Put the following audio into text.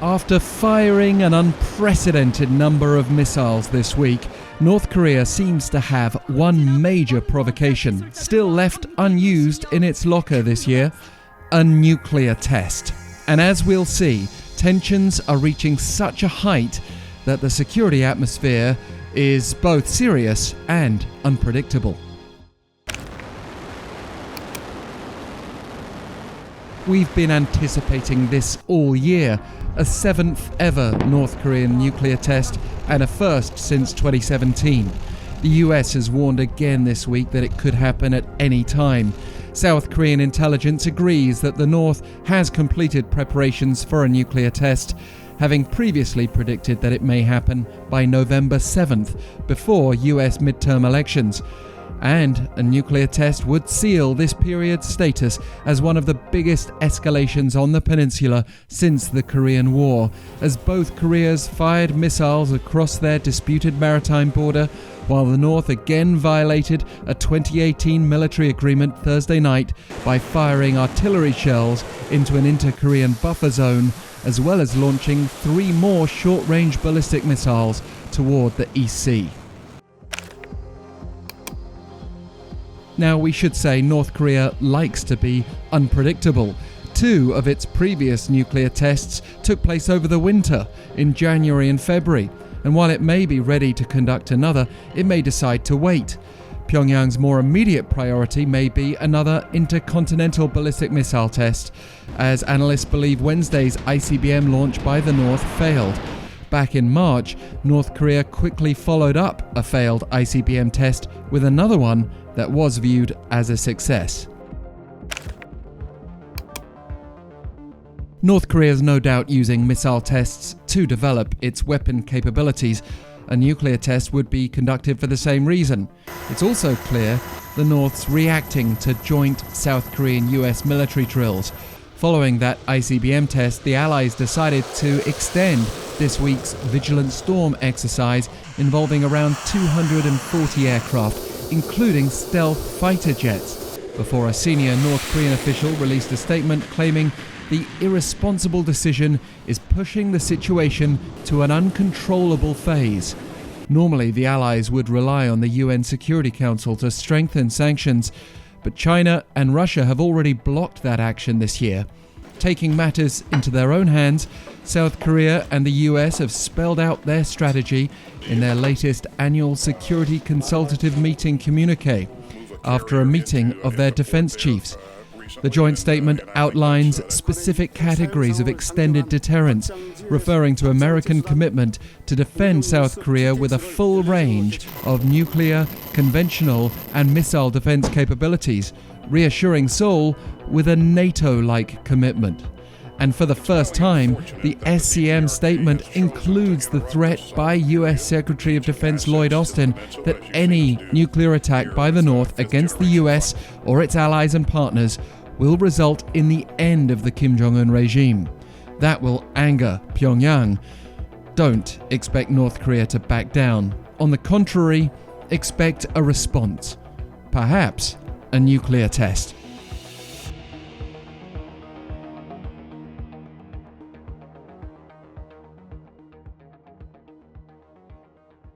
After firing an unprecedented number of missiles this week, North Korea seems to have one major provocation still left unused in its locker this year: a nuclear test. And as we'll see, tensions are reaching such a height that the security atmosphere is both serious and unpredictable. We've been anticipating this all year, a 7th ever North Korean nuclear test and a first since 2017. The US has warned again this week that it could happen at any time. South Korean intelligence agrees that the North has completed preparations for a nuclear test, having previously predicted that it may happen by November 7th, before US midterm elections. And a nuclear test would seal this period's status as one of the biggest escalations on the peninsula since the Korean War, as both Koreas fired missiles across their disputed maritime border, while the North again violated a 2018 military agreement Thursday night by firing artillery shells into an inter-Korean buffer zone, as well as launching 3 more short-range ballistic missiles toward the East Sea. Now, we should say North Korea likes to be unpredictable. 2 of its previous nuclear tests took place over the winter, in January and February, and while it may be ready to conduct another, it may decide to wait. Pyongyang's more immediate priority may be another intercontinental-ballistic-missile test, as analysts believe Wednesday's ICBM launch by the North failed. Back in March, North Korea quickly followed up a failed ICBM test with another one that was viewed as a success. North Korea is no doubt using missile tests to develop its weapon capabilities. A nuclear test would be conducted for the same reason. It's also clear the North's reacting to joint South Korean-US military drills. Following that ICBM test, the Allies decided to extend this week's Vigilant-Storm exercise involving around 240 aircraft, including stealth fighter jets, before a senior North Korean official released a statement claiming the irresponsible decision is pushing the situation to an uncontrollable phase. Normally, the Allies would rely on the UN Security Council to strengthen sanctions, but China and Russia have already blocked that action this year. Taking matters into their own hands, South Korea and the US have spelled out their strategy in their latest annual Security-Consultative-Meeting communique, after a meeting of their defense chiefs. The joint statement outlines specific categories of extended deterrence, referring to American commitment to defend South Korea with a full range of nuclear, conventional and missile defense capabilities, reassuring Seoul with a NATO-like commitment. And for the first time, the SCM statement includes the threat by US Secretary of Defense Lloyd Austin that any nuclear attack by the North against the US or its allies and partners will result in the end of the Kim Jong-un regime. That will anger Pyongyang. Don't expect North Korea to back down. On the contrary, expect a response. Perhaps a nuclear test.